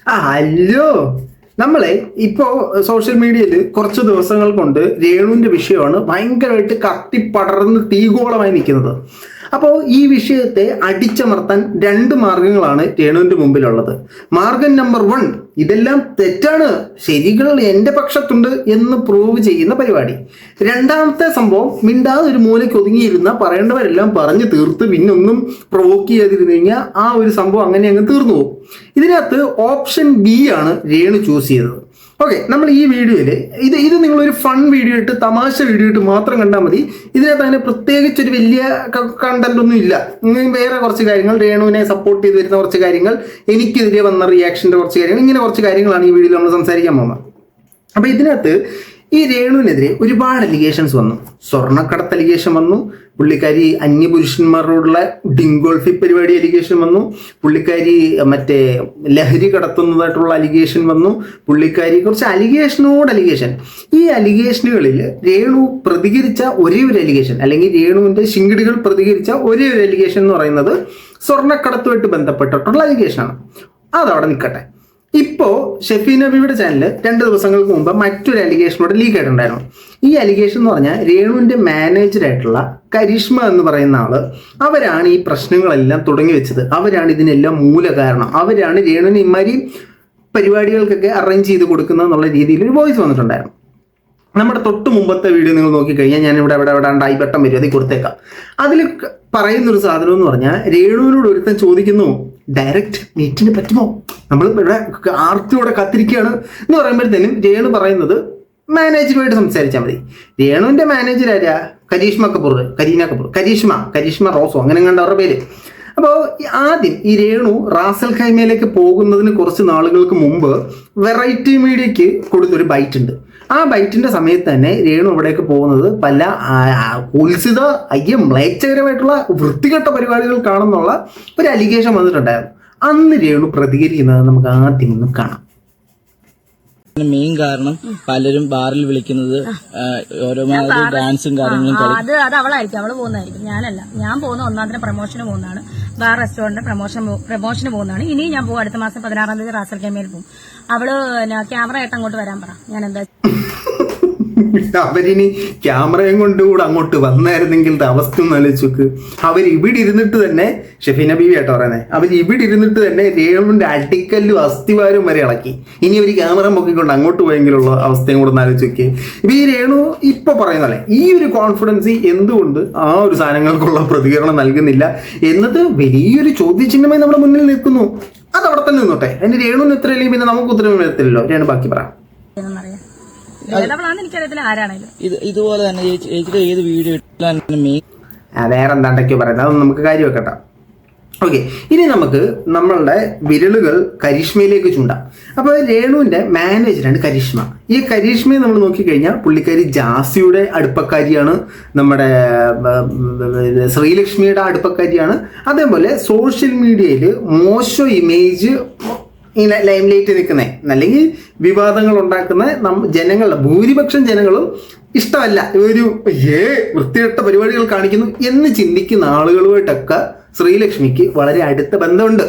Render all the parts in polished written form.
Hello, നമ്മളെ ഇപ്പോ social മീഡിയയിൽ കുറച്ച് ദിവസങ്ങൾ കൊണ്ട് രേണുവിന്റെ വിഷയമാണ് ഭയങ്കരമായിട്ട് കത്തിപ്പടർന്ന് തീഗോളമായി നിൽക്കുന്നത്. അപ്പോൾ ഈ വിഷയത്തെ അടിച്ചമർത്താൻ രണ്ട് മാർഗങ്ങളാണ് രേണുവിന്റെ മുമ്പിലുള്ളത്. മാർഗം നമ്പർ 1, ഇതെല്ലാം തെറ്റാണ്, ശരികൾ എൻ്റെ പക്ഷത്തുണ്ട് എന്ന് പ്രൂവ് ചെയ്യുന്ന പരിപാടി. രണ്ടാമത്തെ സംഭവം, മിണ്ടാതെ ഒരു മൂലയ്ക്ക് ഒതുങ്ങിയിരുന്ന പറയേണ്ടവരെല്ലാം പറഞ്ഞു തീർത്ത് പിന്നൊന്നും പ്രൊവോക്ക് ചെയ്യാതിരുന്നു കഴിഞ്ഞാൽ ആ ഒരു സംഭവം അങ്ങനെ അങ്ങ് തീർന്നു പോകും. ഇതിനകത്ത് ഓപ്ഷൻ ബി ആണ് രേണു ചൂസ് ചെയ്തത്. ഓക്കെ, നമ്മൾ ഈ വീഡിയോയിൽ ഇത് നിങ്ങളൊരു ഫൺ വീഡിയോ ഇട്ട് തമാശ വീഡിയോ ഇട്ട് മാത്രം കണ്ടാൽ മതി. ഇതിനകത്ത് അങ്ങനെ പ്രത്യേകിച്ച് ഒരു വലിയ കണ്ടന്റ് ഒന്നും ഇല്ല. വേറെ കുറച്ച് കാര്യങ്ങൾ, രേണുവിനെ സപ്പോർട്ട് ചെയ്ത് വരുന്ന കുറച്ച് കാര്യങ്ങൾ, എനിക്കെതിരെ വന്ന റിയാക്ഷൻ്റെ കുറച്ച് കാര്യങ്ങൾ, ഇങ്ങനെ കുറച്ച് കാര്യങ്ങളാണ് ഈ വീഡിയോയിൽ നമ്മൾ സംസാരിക്കാൻ പോകുന്നത്. അപ്പോൾ ഇതിനകത്ത് ഈ രേണുവിനെതിരെ ഒരുപാട് അലിഗേഷൻസ് വന്നു. സ്വർണ്ണക്കടത്ത് അലിഗേഷൻ വന്നു, പുള്ളിക്കാരി അന്യപുരുഷന്മാരോടുള്ള ഡിങ്കോൾഫി പരിപാടി അലിഗേഷൻ വന്നു, പുള്ളിക്കാരി മറ്റേ ലഹരി കടത്തുന്നതായിട്ടുള്ള അലിഗേഷൻ വന്നു, പുള്ളിക്കാരി കുറച്ച് അലിഗേഷൻ. ഈ അലിഗേഷനുകളിൽ രേണു പ്രതികരിച്ച ഒരേ ഒരു അലിഗേഷൻ, അല്ലെങ്കിൽ രേണുവിൻ്റെ ശിങ്കിടികൾ പ്രതികരിച്ച ഒരേ ഒരു അലിഗേഷൻ എന്ന് പറയുന്നത് സ്വർണ്ണക്കടത്തുമായിട്ട് ബന്ധപ്പെട്ടിട്ടുള്ള അലിഗേഷനാണ്. അതവിടെ നിൽക്കട്ടെ. ഇപ്പോൾ ഷെഫീന ബീവിയുടെ ചാനലിൽ 2 ദിവസങ്ങൾക്ക് മുമ്പ് മറ്റൊരു അലിഗേഷനോട് ലീക്ക് ആയിട്ടുണ്ടായിരുന്നു. ഈ അലിഗേഷൻ എന്ന് പറഞ്ഞാൽ രേണുവിൻ്റെ മാനേജറായിട്ടുള്ള കരിഷ്മ എന്ന് പറയുന്ന ആള്, അവരാണ് ഈ പ്രശ്നങ്ങളെല്ലാം തുടങ്ങി വെച്ചത്, അവരാണ് ഇതിനെല്ലാം മൂല കാരണം, അവരാണ് രേണുവിന് ഇമാതിരി പരിപാടികൾക്കൊക്കെ അറേഞ്ച് ചെയ്ത് കൊടുക്കുന്നത് എന്നുള്ള രീതിയിൽ ഒരു വോയിസ് വന്നിട്ടുണ്ടായിരുന്നു. നമ്മുടെ തൊട്ട് മുമ്പത്തെ വീഡിയോ നിങ്ങൾ നോക്കിക്കഴിഞ്ഞാൽ ഞാൻ ഇവിടെ ഐ ബട്ടൺ വരും, അതിൽ കൊടുത്തേക്കാം. അതിൽ പറയുന്നൊരു സാധനം എന്ന് പറഞ്ഞാൽ, രേണുവിനോട് ഒരുത്തൻ ചോദിക്കുന്നു, ഡയറക്റ്റ് മീറ്റിന് പറ്റുമോ, നമ്മൾ ഇവിടെ ആർത്തിയോടെ കാത്തിരിക്കുകയാണ് എന്ന് പറയുമ്പോഴത്തേനും രേണു പറയുന്നത് മാനേജറുമായിട്ട് സംസാരിച്ചാൽ മതി. രേണുവിൻ്റെ മാനേജർ ആരാ? കരീഷ്മ റോസോ അങ്ങനെ കണ്ട അവരുടെ പേര്. അപ്പോൾ ആദ്യം ഈ രേണു റാസൽ ഖൈമയിലേക്ക് പോകുന്നതിന് കുറച്ച് നാളുകൾക്ക് മുമ്പ് വെറൈറ്റി മീഡിയയ്ക്ക് കൊടുത്തൊരു ബൈറ്റ് ഉണ്ട്. ആ ബൈറ്റിന്റെ സമയത്ത് തന്നെ രേണു അവിടേക്ക് പോകുന്നത് പല ഉത്സിത മ്ലേച്ഛകരമായിട്ടുള്ള വൃത്തികെട്ട പരിപാടികൾ കാണുന്നുള്ള ഒരു അലിഗേഷൻ വന്നിട്ടുണ്ടായിരുന്നു. അന്ന് രേണു പ്രതികരിക്കുന്നത് നമുക്ക് ആദ്യം ഒന്ന് കാണാം. മെയിൻ കാരണം പലരും ബാറിൽ വിളിക്കുന്നത് ഓരോ ഡാൻസും കാര്യങ്ങളും അത് അവളായിരിക്കും, അവള് പോകുന്നതായിരിക്കും, ഞാനല്ല. ഞാൻ പോകുന്ന ഒന്നാമത്തെ പ്രൊമോഷന് പോകുന്നതാണ്, ബാർ റെസ്റ്റോറന്റ് പ്രൊമോഷന് പോകുന്നതാണ്. ഇനി ഞാൻ പോകും അടുത്ത മാസം 16-ാം തീയതി റാസൽ ഖൈമയിൽ പോകും. അവള് ക്യാമറ ആയിട്ട് അങ്ങോട്ട് വരാൻ പറ, ഞാൻ എന്താ അവരിനി ക്യാമറയും കൊണ്ടുകൂടെ അങ്ങോട്ട് വന്നായിരുന്നെങ്കിൽ അവസ്ഥ ഒന്ന് ആലോചിച്ച്. അവർ ഇവിടെ ഇരുന്നിട്ട് തന്നെ, ഷെഫീന ബീവി ആട്ടോ പറയുന്നത്, അവർ ഇവിടെ ഇരുന്നിട്ട് തന്നെ രേണുവിന്റെ അടിക്കല്ലും അസ്ഥിവാരും വരെ ഇളക്കി. ഇനി ഒരു ക്യാമറ പൊക്കിക്കൊണ്ട് അങ്ങോട്ട് പോയെങ്കിലുള്ള അവസ്ഥയും കൂടെ ഒന്ന് ആലോചിച്ച്. ഇപ്പൊ ഈ രേണു ഇപ്പൊ പറയുന്നല്ലേ, ഈ ഒരു കോൺഫിഡൻസ് എന്തുകൊണ്ട് ആ ഒരു സാധനങ്ങൾക്കുള്ള പ്രതികരണം നൽകുന്നില്ല എന്നത് വലിയൊരു ചോദ്യചിഹ്നമായി നമ്മുടെ മുന്നിൽ നിൽക്കുന്നു. അത് അവിടെ തന്നെ നിന്നോട്ടെ. അതിന് രേണുവിന് ഉത്തരവില്ലെങ്കിൽ പിന്നെ നമുക്ക് ഉത്തരവ് വരത്തില്ലല്ലോ. രേണു ബാക്കി പറയാം. ഇതുപോലെ തന്നെ ഏത് വീഡിയോ വേറെന്താണ്ടൊക്കെയോ പറയുന്നത്, അതൊന്നും നമുക്ക് കാര്യം വെക്കട്ടെ. ഓക്കെ, ഇനി നമുക്ക് നമ്മളുടെ വിരലുകൾ കരിഷ്മയിലേക്ക് ചൂണ്ടാം. അപ്പോൾ രേണുവിൻ്റെ മാനേജറാണ് കരിഷ്മ. ഈ കരിഷ്മയെ നമ്മൾ നോക്കിക്കഴിഞ്ഞാൽ പുള്ളിക്കാരി ജാസിയുടെ അടുപ്പക്കാരിയാണ്, നമ്മുടെ ശ്രീലക്ഷ്മിയുടെ അടുപ്പക്കാരിയാണ്. അതേപോലെ സോഷ്യൽ മീഡിയയിൽ മോശം ഇമേജ് ഇങ്ങനെ ലൈം ലൈറ്റ് നിൽക്കുന്നത്, അല്ലെങ്കിൽ വിവാദങ്ങൾ ഉണ്ടാക്കുന്ന ജനങ്ങളുടെ ഭൂരിപക്ഷം ജനങ്ങളും ഇഷ്ടമല്ല, ഒരു വൃത്തികെട്ട പരിപാടികൾ കാണിക്കുന്നു എന്ന് ചിന്തിക്കുന്ന ആളുകളുമായിട്ടൊക്കെ ശ്രീലക്ഷ്മിക്ക് വളരെ അടുത്ത ബന്ധമുണ്ട്.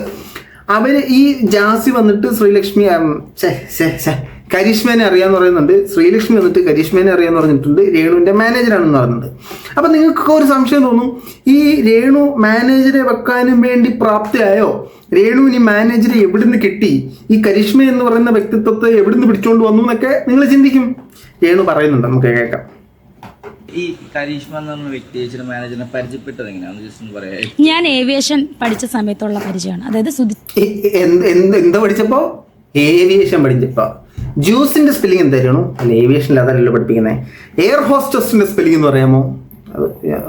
അവര് ഈ ജാസി വന്നിട്ട് കരിഷ്മേനെ അറിയാന്ന് പറയുന്നുണ്ട്, ശ്രീലക്ഷ്മി വന്നിട്ട് കരിഷ്മേനെ അറിയാന്ന് പറഞ്ഞിട്ടുണ്ട്, രേണുവിന്റെ മാനേജറാണെന്ന് പറയുന്നുണ്ട്. അപ്പൊ നിങ്ങൾക്ക് ഒരു സംശയം തോന്നും, ഈ രേണു മാനേജറെ വെക്കാനും വേണ്ടി പ്രാപ്തിയായോ? രേണുവിന് മാനേജറെ എവിടുന്ന് കിട്ടി? ഈ കരിഷ്മ എന്ന് പറയുന്ന വ്യക്തിത്വത്തെ എവിടുന്ന് പിടിച്ചോണ്ട് വന്നു എന്നൊക്കെ നിങ്ങൾ ചിന്തിക്കും. രേണു പറയുന്നുണ്ട്, നമുക്ക് കേൾക്കാം. ഈ കരീഷ്മ എന്ന വ്യക്തി മാനേജറിനെ പരിചയപ്പെട്ടത് എങ്ങനെയാണെന്ന് പറയാ. ഞാൻ ഏവിയേഷൻ പഠിച്ച സമയത്തുള്ള പരിചയമാണ്. അതായത് എന്താ പഠിച്ചപ്പോ? ഏവിയേഷൻ പഠിച്ചപ്പോ. ജ്യൂസിന്റെ സ്പെല്ലിംഗ് എന്തായിരുന്നു? അല്ല, ഏവിയേഷനിൽ അതല്ലല്ലോ പഠിപ്പിക്കുന്നത്. എയർ ഹോസ്റ്റസിന്റെ സ്പെല്ലിംഗ് എന്ന് പറയാമോ? അത്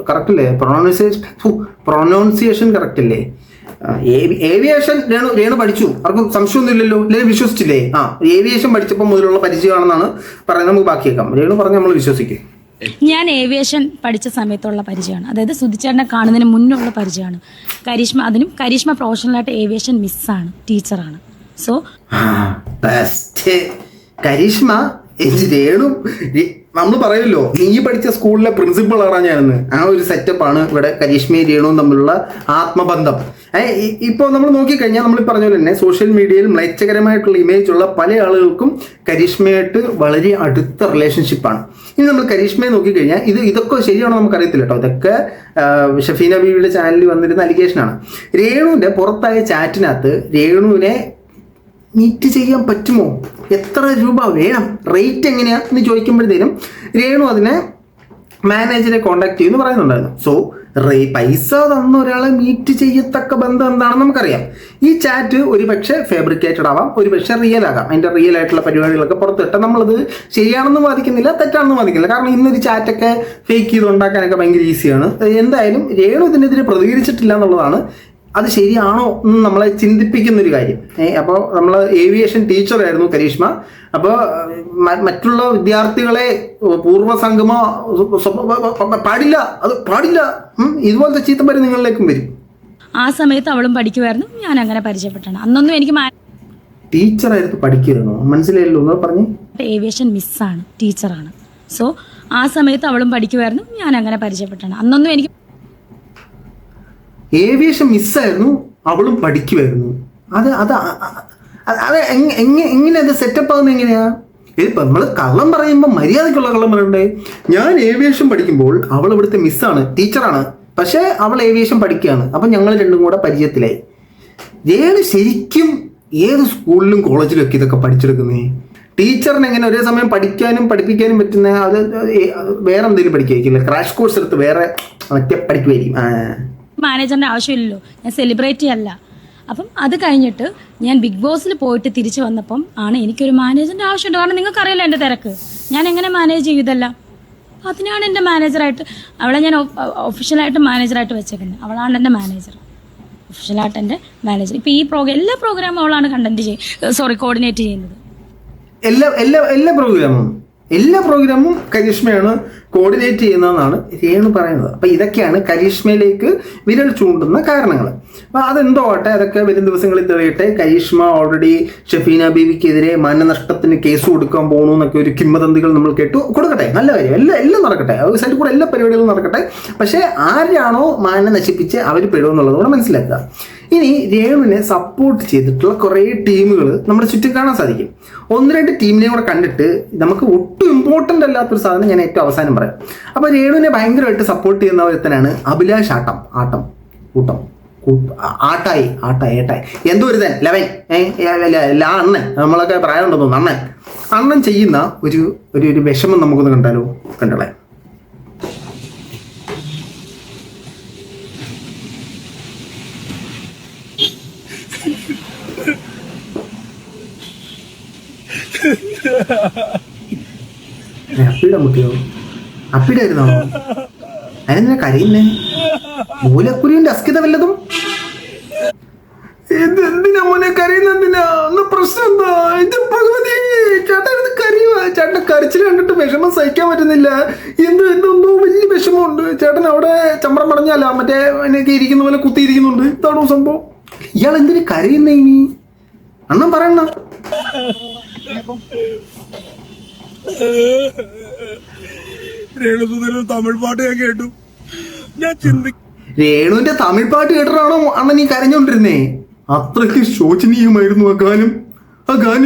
കറക്റ്റ് അല്ലേ? പ്രൊനൗൺസിയേഷൻ കറക്റ്റ് അല്ലേ? ഏവിയേഷൻ രേണു പഠിച്ചു, ആർക്കും സംശയമൊന്നും ഇല്ലല്ലോ, അല്ലെങ്കിൽ വിശ്വസിച്ചില്ലേ? ഏവിയേഷൻ പഠിച്ചപ്പോൾ മുതലുള്ള പരിചയമാണെന്നാണ് പറയുന്നത്. നമുക്ക് ബാക്കിയേക്കാം. രേണു പറഞ്ഞ് നമ്മൾ വിശ്വസിക്കും. ഞാൻ ഏവിയേഷൻ പഠിച്ച സമയത്തുള്ള പരിചയമാണ്. അതായത് സുധിച്ചേട്ടനെ കാണുന്നതിന് മുന്നുള്ള പരിചയമാണ്. കരിഷ്മ പ്രൊഫഷണലായിട്ട് ഏവിയേഷൻ മിസ്സാണ്, ടീച്ചറാണ്. സോ കരിഷ്മ രേണു നമ്മൾ പറയല്ലോ നീ പഠിച്ച സ്കൂളിലെ പ്രിൻസിപ്പളാണ് ഞാനെന്ന്. ആ ഒരു സെറ്റപ്പാണ് ഇവിടെ കരീഷ്മയും രേണുവും തമ്മിലുള്ള ആത്മബന്ധം. ഇപ്പോൾ നമ്മൾ നോക്കിക്കഴിഞ്ഞാൽ നമ്മൾ പറഞ്ഞ പോലെ തന്നെ സോഷ്യൽ മീഡിയയിൽ മ്ലേച്ഛകരമായിട്ടുള്ള ഇമേജ് ഉള്ള പല ആളുകൾക്കും കരീഷ്മയായിട്ട് വളരെ അടുത്ത റിലേഷൻഷിപ്പാണ്. ഇനി നമ്മൾ കരീഷ്മയെ നോക്കിക്കഴിഞ്ഞാൽ ഇതൊക്കെ ശരിയാണോ നമുക്കറിയത്തില്ല കേട്ടോ. ഇതൊക്കെ ഷഫീന ബീവിയുടെ ചാനലിൽ വന്നിരുന്ന അലിഗേഷനാണ്. രേണുവിൻ്റെ പുറത്തായ ചാറ്റിനകത്ത് രേണുവിനെ മീറ്റ് ചെയ്യാൻ പറ്റുമോ, എത്ര രൂപ വേണം, റേറ്റ് എങ്ങനെയാ എന്ന് ചോദിക്കുമ്പോഴത്തേനും രേണു അതിനെ മാനേജറെ കോൺടാക്ട് ചെയ്യുമെന്ന് പറയുന്നുണ്ടായിരുന്നു. സോ പൈസ തന്ന ഒരാളെ മീറ്റ് ചെയ്യത്തക്ക ബന്ധം എന്താണെന്ന് നമുക്കറിയാം. ഈ ചാറ്റ് ഒരു പക്ഷേ ഫാബ്രിക്കേറ്റഡ് ആവാം, ഒരു പക്ഷേ റിയൽ ആകാം. അതിൻ്റെ റിയൽ ആയിട്ടുള്ള പരിപാടികളൊക്കെ പുറത്തിട്ട് നമ്മളത് ശരിയാണെന്ന് വാദിക്കുന്നില്ല, തെറ്റാണെന്ന് വാദിക്കുന്നില്ല. കാരണം ഇന്നൊരു ചാറ്റൊക്കെ ഫേക്ക് ചെയ്ത് ഉണ്ടാക്കാനൊക്കെ ഭയങ്കര ഈസിയാണ്. എന്തായാലും രേണു ഇതിനെതിരെ പ്രതികരിച്ചിട്ടില്ല എന്നുള്ളതാണ് അത് ശരിയാണോ എന്ന് നമ്മളെ ചിന്തിപ്പിക്കുന്നൊരു കാര്യം. അപ്പോൾ നമ്മൾ ഏവിയേഷൻ ടീച്ചറായിരുന്നു കരീഷ്മ. അപ്പോൾ മറ്റുള്ള വിദ്യാർത്ഥികളെ പൂർവ്വസംഗമ പാടില്ല, അത് പാടില്ല, ഇതുപോലത്തെ ചീത്തപ്പേര് നിങ്ങളിലേക്കും വരും. ആ സമയത്ത് അവളും പഠിക്കുമായിരുന്നു, ഞാൻ അങ്ങനെ പരിചയപ്പെട്ടാണ്. അന്നൊന്നും എനിക്ക് ടീച്ചറായിരുന്നു, പഠിക്കുമായിരുന്നു, മനസ്സിലായല്ലോ എന്ന് പറഞ്ഞു. ഏവിയേഷൻ മിസ്സാണ്, ടീച്ചറാണ്. സോ ആ സമയത്ത് അവളും പഠിക്കുമായിരുന്നു, ഞാൻ അങ്ങനെ പരിചയപ്പെട്ടാണ്. അന്നൊന്നും എനിക്ക് ഏവിയേഷൻ മിസ്സായിരുന്നു, അവളും പഠിക്കുമായിരുന്നു. അത് അത് അത് എങ്ങനെ അത് സെറ്റപ്പ് ആകുന്നത് എങ്ങനെയാ? ഇതിപ്പോൾ നമ്മൾ കള്ളം പറയുമ്പോൾ മര്യാദയ്ക്കുള്ള കള്ളം പറയണ്ടേ? ഞാൻ ഏവിയേഷൻ പഠിക്കുമ്പോൾ അവൾ ഇവിടുത്തെ മിസ്സാണ്, ടീച്ചറാണ്, പക്ഷേ അവൾ ഏവിയേഷൻ പഠിക്കുകയാണ്. അപ്പം ഞങ്ങൾ രണ്ടും കൂടെ പരിചയത്തിലായി. ഏത് ശരിക്കും ഏത് സ്കൂളിലും കോളേജിലൊക്കെ ഇതൊക്കെ പഠിച്ചെടുക്കുന്നേ? ടീച്ചറിന് എങ്ങനെ ഒരേ സമയം പഠിക്കാനും പഠിപ്പിക്കാനും പറ്റുന്ന അത് വേറെ എന്തെങ്കിലും പഠിക്കുമായിരിക്കില്ല, ക്രാഷ് കോഴ്സ് എടുത്ത് വേറെ മറ്റേ പഠിക്കുമായിരിക്കും. മാനേജറിന്റെ ആവശ്യമില്ലല്ലോ, ഞാൻ സെലിബ്രിറ്റി അല്ല. അപ്പം അത് കഴിഞ്ഞിട്ട് ഞാൻ ബിഗ് ബോസിൽ പോയിട്ട് തിരിച്ചു വന്നപ്പം ആണ് എനിക്കൊരു മാനേജറിന്റെ ആവശ്യമുണ്ട്. കാരണം നിങ്ങൾക്കറിയാലോ എൻ്റെ തിരക്ക്, ഞാൻ എങ്ങനെ മാനേജ് ചെയ്തല്ല. അതിനാണ് എൻ്റെ മാനേജറായിട്ട് അവളെ ഞാൻ ഒഫീഷ്യലായിട്ട് മാനേജറായിട്ട് വെച്ചേക്കുന്നത്. അവളാണ് എൻ്റെ മാനേജർ, ഒഫീഷ്യലായിട്ട് എൻ്റെ മാനേജർ. ഇപ്പം ഈ എല്ലാ പ്രോഗ്രാമും അവളാണ് കോർഡിനേറ്റ് ചെയ്യുന്നത്. എല്ലാ പ്രോഗ്രാമും കരീഷ്മയാണ് കോർഡിനേറ്റ് ചെയ്യുന്നതെന്നാണ് രേണു പറയുന്നത്. അപ്പം ഇതൊക്കെയാണ് കരീഷ്മയിലേക്ക് വിരൽ ചൂണ്ടുന്ന കാരണങ്ങൾ. അപ്പോൾ അതെന്തോ ആട്ടെ, അതൊക്കെ വരും ദിവസങ്ങളിൽ തെളിയട്ടെ. കരീഷ്മ ഓൾറെഡി ഷഫീന ബീവിക്കെതിരെ മാനനഷ്ടത്തിന് കേസ് കൊടുക്കാൻ പോകണു എന്നൊക്കെ ഒരു കിംവദന്തികൾ നമ്മൾ കേട്ടു. കൊടുക്കട്ടെ, നല്ല കാര്യം, എല്ലാം നടക്കട്ടെ, ഒരു സൈഡിൽ കൂടെ എല്ലാ പരിപാടികളും നടക്കട്ടെ. പക്ഷേ ആരാണോ മാനം നശിപ്പിച്ച് അവർ പെടുമെന്നുള്ളത് കൂടെ മനസ്സിലാക്കുക. ഇനി രേണുവിനെ സപ്പോർട്ട് ചെയ്തിട്ടുള്ള കുറേ ടീമുകൾ നമ്മുടെ ചുറ്റും കാണാൻ സാധിക്കും. 1-2 ടീമിനെയും കൂടെ കണ്ടിട്ട് നമുക്ക് ഒട്ടും ഇമ്പോർട്ടൻ്റ് അല്ലാത്തൊരു സാധനം ഞാൻ ഏറ്റവും അവസാനം പറയാം. അപ്പോൾ രേണുവിനെ ഭയങ്കരമായിട്ട് സപ്പോർട്ട് ചെയ്യുന്ന ഒരുത്തനാണ് അഭിലാഷ് ആട്ടായി എന്തോ ഒരു തൻ 11 അണ്ണൻ, നമ്മളൊക്കെ പ്രായമുണ്ടെന്ന് തോന്നുന്നു. അണ്ണൻ ചെയ്യുന്ന ഒരു വിഷമം നമുക്കൊന്ന് കണ്ടോളെ. അപ്പിയുടെ മുട്ടിയോ? അപ്പിയുടെ ആയിരുന്നോ? അതിനെന്തിനാ കരയുന്നേ? മൂലക്കുരുവിന്റെ അസ്കിത വല്ലതും? എന്തിനാ മോനെ കരയുന്നെന്തിനാ? പ്രശ്നം എന്താ? ചേട്ടൻ കരയുക. ചേട്ടൻ കരച്ചിൽ കണ്ടിട്ട് വിഷമം സഹിക്കാൻ പറ്റുന്നില്ല. എന്തോ വലിയ വിഷമമുണ്ട്. ചേട്ടൻ അവിടെ ചമ്രം പറഞ്ഞല്ല, മറ്റേ എനിക്ക് ഇരിക്കുന്ന പോലെ കുത്തിയിരിക്കുന്നുണ്ട്. ഇതാണോ സംഭവം? ഇയാൾ എന്തിനു കരയുന്നേ? ഇനി അണ്ണൻ പറയണ. തമിഴ് പാട്ട് ഞാൻ കേട്ടു. രേണുവിന്റെ തമിഴ് പാട്ട് കേട്ടിട്ടാണോ അണ്ണൻ ഈ കരഞ്ഞോണ്ടിരുന്നേ? അത്രയ്ക്ക് ശോചനീയമായിരുന്നു ആ ഗാനം.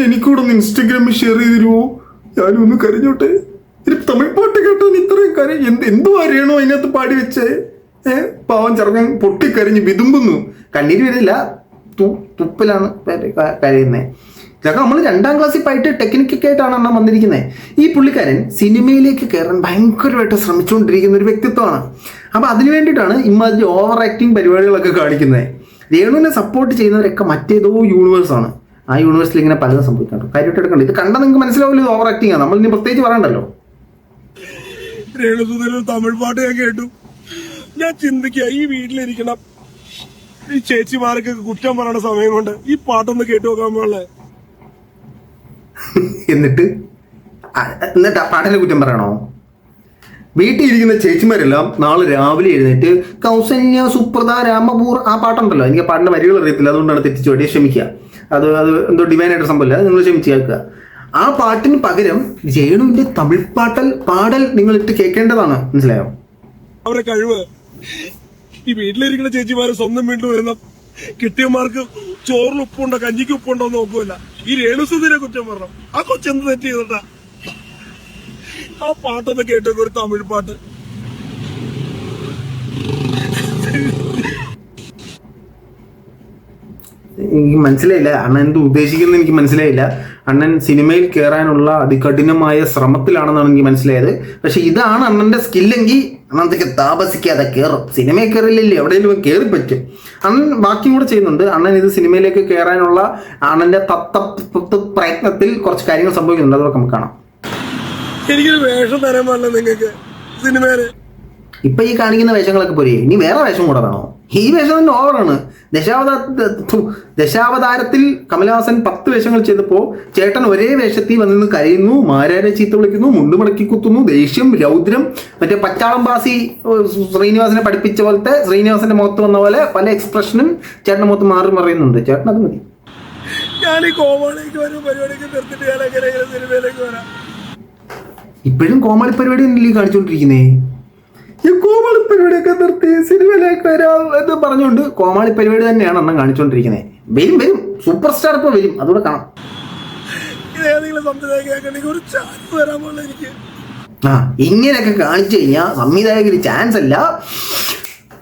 എനിക്കൂടെ ഒന്ന് ഇൻസ്റ്റഗ്രാമിൽ ഷെയർ ചെയ്ത് തരുമോ? ഞാനും ഒന്ന് കരഞ്ഞോട്ടെ. തമിഴ് പാട്ട് കേട്ടോ ഇത്രയും കരയും? എന്തുവാ രേണു അതിനകത്ത് പാടി വെച്ചേ? പാവം ചെറുക്കൻ പൊട്ടിക്കരഞ്ഞ് വിതുമ്പുന്നു. കണ്ണീര് വരുന്നില്ല, തുപ്പലാണ് കരയുന്നത്. ഇതൊക്കെ നമ്മൾ 2ാം ക്ലാസ്സിൽ പോയിട്ട് ടെക്നിക്കൊക്കെ ആയിട്ടാണ് അണ്ണൻ വന്നിരിക്കുന്നത്. ഈ പുള്ളിക്കാരൻ സിനിമയിലേക്ക് കയറാൻ ഭയങ്കരമായിട്ട് ശ്രമിച്ചുകൊണ്ടിരിക്കുന്ന ഒരു വ്യക്തിത്വമാണ്. അപ്പോൾ അതിന് വേണ്ടിയിട്ടാണ് ഇമാതിരി ഓവർ ആക്ടിങ് പരിപാടികളൊക്കെ കാണിക്കുന്നത്. രേണുവിനെ സപ്പോർട്ട് ചെയ്യുന്നവരൊക്കെ മറ്റേതോ യൂണിവേഴ്സാണ്. ആ യൂണിവേഴ്സിൽ ഇങ്ങനെ പലതും സംഭവിക്കാറുണ്ട്. കാര്യമായിട്ട് എടുക്കണ്ട. ഇത് കണ്ടാൽ നിങ്ങൾക്ക് മനസ്സിലാവില്ല ഇത് ഓവർ ആക്ടിങ് ആണ്. നമ്മൾ ഇനി പ്രത്യേകിച്ച് പറയണ്ടല്ലോ. രേണു തമിഴ് പാട്ട് ഞാൻ കേട്ടു. ഞാൻ ചിന്തിക്കുക, ഈ വീട്ടിലിരിക്കണം ഈ ചേച്ചിമാർക്കൊക്കെ കുറ്റം പറയണ സമയം കൊണ്ട് ഈ പാട്ടൊന്ന് കേട്ടു നോക്കാൻ പോളെ. എന്നിട്ട് ആ പാട്ടിനെ കുറ്റം പറയണോ? വീട്ടിൽ ഇരിക്കുന്ന ചേച്ചിമാരെല്ലാം നാളെ രാവിലെ എഴുന്നേറ്റ് കൗസല്യ സുപ്രദ രാമപൂർ ആ പാട്ടുണ്ടല്ലോ, എനിക്ക് പാട്ടിന്റെ വരികൾ അറിയത്തില്ല, അതുകൊണ്ടാണ് തെറ്റിച്ചു പോയി, ക്ഷമിക്കുക. അത് എന്തോ ഡിവൈനായിട്ട് സംഭവമില്ല, അത് നിങ്ങൾ ക്ഷമിച്ച് കേൾക്കുക. ആ പാട്ടിന് പകരം രേണുവിന്റെ തമിഴ് പാടൽ നിങ്ങൾ ഇട്ട് കേൾക്കേണ്ടതാണ്. മനസ്സിലായോ? അവരുടെ കഴിവ് ഈ വീട്ടിലിരിക്കുന്ന ചേച്ചിമാര് സ്വന്തം വീട്ടിൽ വരുന്ന കിട്ടിയമാർക്ക് ചോറിന് ഉപ്പുണ്ടോ കഞ്ഞിക്ക് ഉപ്പുണ്ടോ എന്ന് നോക്കൂല. ഈ രേണുസുതിനെ കുറ്റം പറഞ്ഞു. ആ കൊച്ചെന്ത് തെറ്റ് ചെയ്തിട്ടാ? ആ പാട്ടൊന്ന് കേട്ടൊക്കെ ഒരു തമിഴ് പാട്ട്. എനിക്ക് മനസ്സിലായില്ല അണ്ണൻ എന്ത് ഉദ്ദേശിക്കുന്നത്. എനിക്ക് മനസ്സിലായില്ല. അണ്ണൻ സിനിമയിൽ കയറാനുള്ള അതികഠിനമായ ശ്രമത്തിലാണെന്നാണ് എനിക്ക് മനസ്സിലായത്. പക്ഷെ ഇതാണ് അണ്ണന്റെ സ്കില്ലെങ്കിൽ അണ്ണന്തൊക്കെ താമസിക്കാതെ കയറും. സിനിമയിൽ കയറില്ലല്ലേ, എവിടെയെങ്കിലും കയറി പറ്റും. അണ്ണൻ ബാക്കിയും കൂടെ ചെയ്യുന്നുണ്ട്. അണ്ണൻ ഇത് സിനിമയിലേക്ക് കയറാനുള്ള അണ്ണന്റെ പ്രയത്നത്തിൽ കുറച്ച് കാര്യങ്ങൾ സംഭവിക്കുന്നുണ്ട്. അതൊക്കെ നമുക്ക് കാണാം. എനിക്കൊരു വേഷം തരാൻ പാടില്ല നിങ്ങൾക്ക് സിനിമയില്. ഇപ്പൊ ഈ കാണിക്കുന്ന വേഷങ്ങളൊക്കെ പോരെ, ഇനി വേറെ വേഷം കൂടെ വേണോ? ഈ വേഷം തന്നെ ഓവറാണ്. ദശാവതാരത്തിൽ കമലഹാസൻ 10 വേഷങ്ങൾ ചെയ്തപ്പോൾ ചേട്ടൻ ഒരേ വേഷത്തിൽ വന്നിന്ന് കരയുന്നു, മാരാരെ ചീത്ത വിളിക്കുന്നു, മുണ്ടുമടക്കി കുത്തുന്നു, ദേഷ്യം, രൗദ്രം, മറ്റേ പച്ചാളം ബാസി ശ്രീനിവാസനെ പഠിപ്പിച്ച പോലത്തെ ശ്രീനിവാസന്റെ മുഖത്ത് വന്ന പോലെ പല എക്സ്പ്രഷനും ചേട്ടന്റെ മുഖത്ത് മാറി മറിയുന്നുണ്ട്. ചേട്ടൻ അത് മതി. ഞാൻ ഈ കോമാളിക്ക് വരും പരിപാടിക്ക് നിർത്തിട്ട് ഞാൻ എങ്ങനെ സിനിമയിലേക്ക് വരാം? ഇപ്പോഴും കോമാളി പരിപാടി തന്നെയല്ലേ കാണിച്ചുകൊണ്ടിരിക്കുന്നേ. ഈ കോമാളി പരിപാടിയൊക്കെ നിർത്തി സിനിമയിലേക്ക് വരാം എന്ന് പറഞ്ഞുകൊണ്ട് കോമാളി പരിപാടി തന്നെയാണ് അണ്ണൻ കാണിച്ചുകൊണ്ടിരിക്കുന്നത്. വരും സൂപ്പർ സ്റ്റാർ ഇപ്പൊ വരും, അതുകൂടെ കാണാം. ഏതെങ്കിലും സംവിധായകൻ ഒരു ചാൻസ് വരാൻ പോലെ എനിക്ക്. ഇങ്ങനെയൊക്കെ കാണിച്ചു കഴിഞ്ഞാൽ സംവിധായകന് ചാൻസ് അല്ല,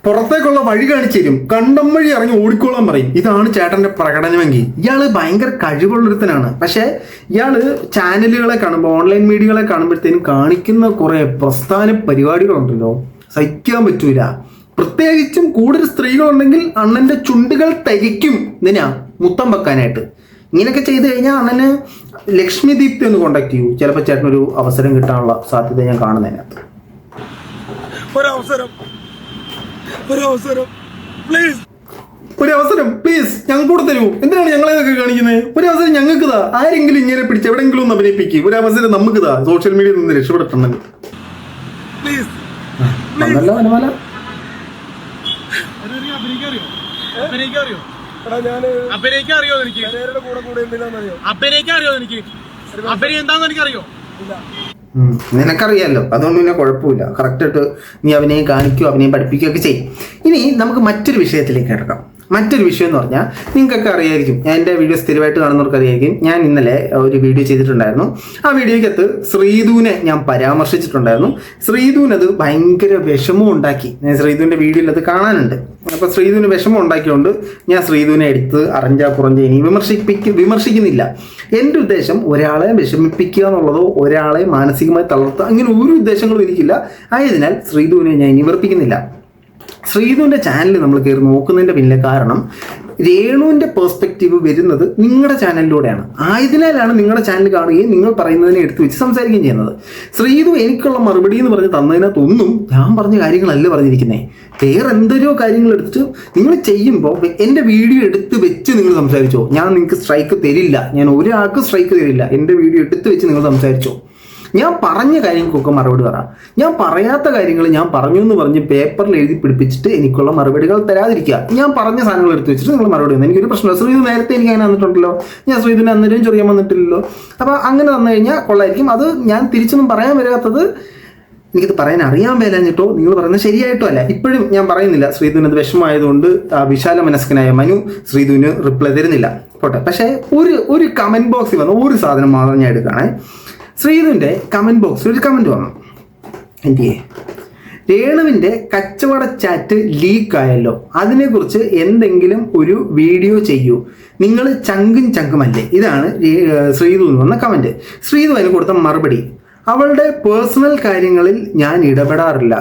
പുറത്തേക്കുള്ള വഴി കാണിച്ചു തരും. കണ്ടം വഴി ഇറങ്ങി ഓടിക്കോളാൻ പറയും. ഇതാണ് ചേട്ടന്റെ പ്രകടനമെങ്കിൽ. ഇയാള് ഭയങ്കര കഴിവുള്ളൊരുത്തനാണ്. പക്ഷെ ഇയാള് ചാനലുകളെ കാണുമ്പോൾ, ഓൺലൈൻ മീഡിയകളെ കാണുമ്പോഴത്തേനും കാണിക്കുന്ന കുറെ പ്രസ്ഥാന പരിപാടികളുണ്ടല്ലോ, സഹിക്കാൻ പറ്റൂല. പ്രത്യേകിച്ചും കൂടുതൽ സ്ത്രീകളുണ്ടെങ്കിൽ അണ്ണന്റെ ചുണ്ടുകൾ തരിക്കും. ഇതിനാ മുത്തം വെക്കാനായിട്ട്. ഇങ്ങനെയൊക്കെ ചെയ്തു കഴിഞ്ഞാൽ അണ്ണന് ലക്ഷ്മി ദീപ്തി ഒന്ന് കോണ്ടാക്ട് ചെയ്യൂ. ചിലപ്പോൾ ചേട്ടനൊരു അവസരം കിട്ടാനുള്ള സാധ്യത ഞാൻ കാണുന്നതിനകത്ത്. ഒരു അവസരം പ്ലീസ് ഞങ്ങൾക്ക് കൂടെ തരൂ. എന്തിനാണ് ഞങ്ങളെ ഇതൊക്കെ കാണിക്കുന്നത്? ഒരു അവസരം ഞങ്ങൾക്ക് താ. ആരെങ്കിലും ഇങ്ങനെ പിടിച്ച് എവിടെയെങ്കിലും ഒന്ന് അഭിനയിപ്പിക്കും. ഒരു അവസരം നമുക്ക് താ. സോഷ്യൽ മീഡിയയിൽ നിന്ന് രക്ഷപ്പെടണം. നിനക്കറിയാലോ, അതുകൊണ്ട് പിന്നെ കുഴപ്പമില്ല. കറക്റ്റായിട്ട് നീ അഭിനയം കാണിക്കുകയോ അഭിനയം പഠിപ്പിക്കുകയൊക്കെ ചെയ്യും. ഇനി നമുക്ക് മറ്റൊരു വിഷയത്തിലേക്ക് കിടക്കാം. മറ്റൊരു വിഷയം എന്ന് പറഞ്ഞാൽ നിങ്ങൾക്കൊക്കെ അറിയായിരിക്കും, ഞാൻ എൻ്റെ വീഡിയോ സ്ഥിരമായിട്ട് കാണുന്നവർക്ക് അറിയായിരിക്കും. ഞാൻ ഇന്നലെ ഒരു വീഡിയോ ചെയ്തിട്ടുണ്ടായിരുന്നു. ആ വീഡിയോയ്ക്കകത്ത് ശ്രീധുവിനെ ഞാൻ പരാമർശിച്ചിട്ടുണ്ടായിരുന്നു. ശ്രീധുവിന് അത് ഭയങ്കര വിഷമം ഉണ്ടാക്കി. ഞാൻ ശ്രീധുവിൻ്റെ വീഡിയോയിൽ അത് കാണാനുണ്ട്. അപ്പോൾ ശ്രീധുവിന് വിഷമം ഉണ്ടാക്കിയതുകൊണ്ട് ഞാൻ ശ്രീധുവിനെ എടുത്ത് അറിഞ്ഞാ കുറഞ്ഞ ഇനി വിമർശിക്കുന്നില്ല. എൻ്റെ ഉദ്ദേശം ഒരാളെ വിഷമിപ്പിക്കുക എന്നുള്ളതോ ഒരാളെ മാനസികമായി തളർത്തുക അങ്ങനെ ഒരു ഉദ്ദേശങ്ങളും എനിക്കില്ല. ആയതിനാൽ ശ്രീധുവിനെ ഞാൻ ഇനി വെറുപ്പിക്കുന്നില്ല. ശ്രീധുവിൻ്റെ ചാനൽ നമ്മൾ കയറി നോക്കുന്നതിൻ്റെ പിന്നിലെ കാരണം രേണുവിൻ്റെ പേഴ്സ്പെക്റ്റീവ് വരുന്നത് നിങ്ങളുടെ ചാനലിലൂടെയാണ്. ആയതിനാലാണ് നിങ്ങളുടെ ചാനൽ കാണുകയും നിങ്ങൾ പറയുന്നതിനെ എടുത്തു വെച്ച് സംസാരിക്കുകയും ചെയ്യുന്നത്. ശ്രീധു എനിക്കുള്ള മറുപടി എന്ന് പറഞ്ഞ് തന്നതിനകത്തൊന്നും ഞാൻ പറഞ്ഞ കാര്യങ്ങളല്ല പറഞ്ഞിരിക്കുന്നത്. വേറെ എന്തൊരു കാര്യങ്ങൾ എടുത്തിട്ട് നിങ്ങൾ ചെയ്യുമ്പോൾ എൻ്റെ വീഡിയോ എടുത്ത് വെച്ച് നിങ്ങൾ സംസാരിച്ചോ. ഞാൻ നിങ്ങൾക്ക് സ്ട്രൈക്ക് തരില്ല. ഞാൻ ഒരാൾക്ക് സ്ട്രൈക്ക് തരില്ല. എൻ്റെ വീഡിയോ എടുത്ത് വെച്ച് നിങ്ങൾ സംസാരിച്ചോ. ഞാൻ പറഞ്ഞ കാര്യങ്ങൾക്കൊക്കെ മറുപടി തരാം. ഞാൻ പറയാത്ത കാര്യങ്ങൾ ഞാൻ പറഞ്ഞു എന്ന് പറഞ്ഞ് പേപ്പറിൽ എഴുതി പിടിപ്പിച്ചിട്ട് എനിക്കുള്ള മറുപടികൾ തരാതിരിക്കുക. ഞാൻ പറഞ്ഞ സാധനങ്ങൾ എടുത്ത് വെച്ചിട്ട് നിങ്ങൾ മറുപടി തന്നു. എനിക്കൊരു പ്രശ്നമില്ല. ശ്രീധു നേരത്തെ എനിക്ക് അങ്ങനെ തന്നിട്ടുണ്ടല്ലോ. ഞാൻ ശ്രീധുവിന് അന്നേരം ചൊറിയാൻ വന്നിട്ടില്ലല്ലോ. അപ്പോൾ അങ്ങനെ തന്നു കഴിഞ്ഞാൽ കൊള്ളായിരിക്കും. അത് ഞാൻ തിരിച്ചൊന്നും പറയാൻ വരാത്തത് എനിക്കത് പറയാൻ അറിയാൻ മേലാഞ്ഞിട്ടോ നിങ്ങൾ പറയുന്നത് ശരിയായിട്ടോ അല്ല. ഇപ്പോഴും ഞാൻ പറയുന്നില്ല. ശ്രീധുവിന് അത് വിഷമമായതുകൊണ്ട് വിശാല മനസ്കനായ മനു ശ്രീധുവിന് റിപ്ലൈ തരുന്നില്ല. പോട്ടെ. പക്ഷേ ഒരു കമൻറ്റ് ബോക്സിൽ വന്ന ഒരു സാധനം മാത്രം ഞാൻ എടുക്കുകയാണെ. ശ്രീധുവിൻ്റെ കമൻറ്റ് ബോക്സിൽ ഒരു കമൻറ്റ് വന്നു. എൻ്റെ രേണുവിൻ്റെ കച്ചവട ചാറ്റ് ലീക്കായല്ലോ, അതിനെക്കുറിച്ച് എന്തെങ്കിലും ഒരു വീഡിയോ ചെയ്യൂ, നിങ്ങൾ ചങ്കുമല്ലേ. ഇതാണ് ശ്രീധുവിന് വന്ന കമൻറ്റ്. ശ്രീധു അതിന് കൊടുത്ത മറുപടി: അവളുടെ പേഴ്സണൽ കാര്യങ്ങളിൽ ഞാൻ ഇടപെടാറില്ല.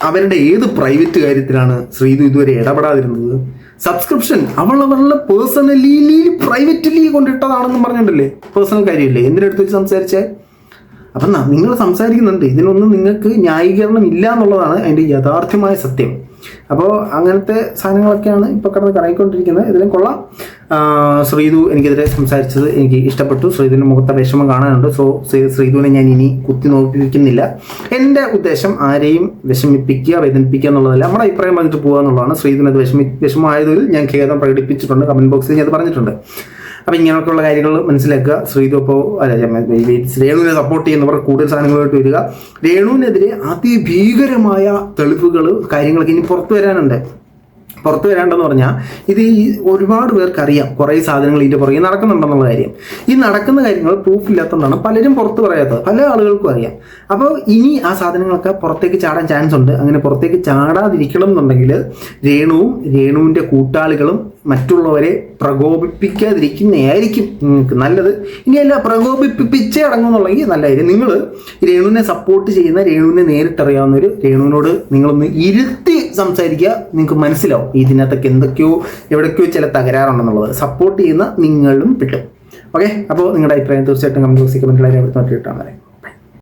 അവരുടെ ഏത് പ്രൈവറ്റ് കാര്യത്തിലാണ് ശ്രീധു ഇതുവരെ ഇടപെടാതിരുന്നത്? സബ്സ്ക്രിപ്ഷൻ അവളുടെ പേഴ്സണലി പ്രൈവറ്റ്ലി കൊണ്ടിട്ടതാണെന്നും പറഞ്ഞിട്ടുണ്ടല്ലേ. പേഴ്സണൽ കാര്യമില്ലേ, എന്തിനെടുത്ത് വെച്ച് സംസാരിച്ചേ? അപ്പം നിങ്ങൾ സംസാരിക്കുന്നുണ്ട്. ഇതിനൊന്നും നിങ്ങൾക്ക് ന്യായീകരണം ഇല്ല എന്നുള്ളതാണ് അതിൻ്റെ യഥാർത്ഥമായ സത്യം. അപ്പോൾ അങ്ങനത്തെ സാധനങ്ങളൊക്കെയാണ് ഇപ്പോൾ കിടന്ന് കറങ്ങിക്കൊണ്ടിരിക്കുന്നത്. ഇതിലും കൊള്ളാം. ശ്രീധു എനിക്കെതിരെ സംസാരിച്ചത് എനിക്ക് ഇഷ്ടപ്പെട്ടു. ശ്രീധുവിൻ്റെ മുഖത്തെ വിഷമം കാണാനുണ്ട്. സോ ശ്രീധുവിനെ ഞാൻ ഇനി കുത്തി നോക്കിയിരിക്കുന്നില്ല. എൻ്റെ ഉദ്ദേശം ആരെയും വിഷമിപ്പിക്കുക വേദനിപ്പിക്കുക എന്നുള്ളതല്ല. നമ്മുടെ അഭിപ്രായം പറഞ്ഞിട്ട് പോകുക എന്നുള്ളതാണ്. ശ്രീധുവിനത് വിഷമമായതിൽ ഞാൻ ഖേദം പ്രകടിപ്പിച്ചിട്ടുണ്ട്. കമൻറ്റ് ബോക്സിൽ ഞാൻ അത് പറഞ്ഞിട്ടുണ്ട്. അപ്പം ഇങ്ങനെയൊക്കെയുള്ള കാര്യങ്ങൾ മനസ്സിലാക്കുക. ശ്രീതു അപ്പോൾ രേണുവിനെ സപ്പോർട്ട് ചെയ്യുന്നവർ കൂടുതൽ സാധനങ്ങളായിട്ട് വരിക. രേണുവിനെതിരെ അതിഭീകരമായ തെളിവുകൾ കാര്യങ്ങളൊക്കെ ഇനി പുറത്തു വരാനുണ്ടെന്ന് പറഞ്ഞാൽ ഇത് ഈ ഒരുപാട് പേർക്ക് അറിയാം കുറേ സാധനങ്ങൾ ഇതിൻ്റെ പുറകെ നടക്കുന്നുണ്ടെന്നുള്ള കാര്യം. ഈ നടക്കുന്ന കാര്യങ്ങൾ പ്രൂഫ് ഇല്ലാത്തതുകൊണ്ടാണ് പലരും പുറത്ത് പറയാത്തത്, പല ആളുകൾക്കും അറിയാം. അപ്പോൾ ഇനി ആ സാധനങ്ങളൊക്കെ പുറത്തേക്ക് ചാടാൻ ചാൻസ് ഉണ്ട്. അങ്ങനെ പുറത്തേക്ക് ചാടാതിരിക്കണം എന്നുണ്ടെങ്കിൽ രേണുവിൻ്റെ കൂട്ടാളികളും മറ്റുള്ളവരെ പ്രകോപിപ്പിക്കാതിരിക്കുന്നതായിരിക്കും നിങ്ങൾക്ക് നല്ലത്. ഇനിയല്ല പ്രകോപിപ്പിച്ചേ അടങ്ങുന്നുണ്ടെങ്കിൽ നല്ലതായിരിക്കും. നിങ്ങൾ രേണുവിനെ സപ്പോർട്ട് ചെയ്യുന്ന, രേണുവിനെ നേരിട്ടറിയാവുന്നവർ രേണുവിനോട് നിങ്ങളൊന്ന് ഇരുത്തി സംസാരിക്കുക. നിങ്ങൾക്ക് മനസ്സിലാവും ഇതിനകത്തൊക്കെ എവിടേക്കോ ചില തകരാറുണ്ടെന്നുള്ളത്. സപ്പോർട്ട് ചെയ്യുന്ന നിങ്ങളും കിട്ടും. ഓക്കെ, അപ്പോൾ നിങ്ങളുടെ അഭിപ്രായം തീർച്ചയായിട്ടും കമന്റ് ബോക്സിൽ കമന്റിലായി നോക്കിയിട്ടാണ്.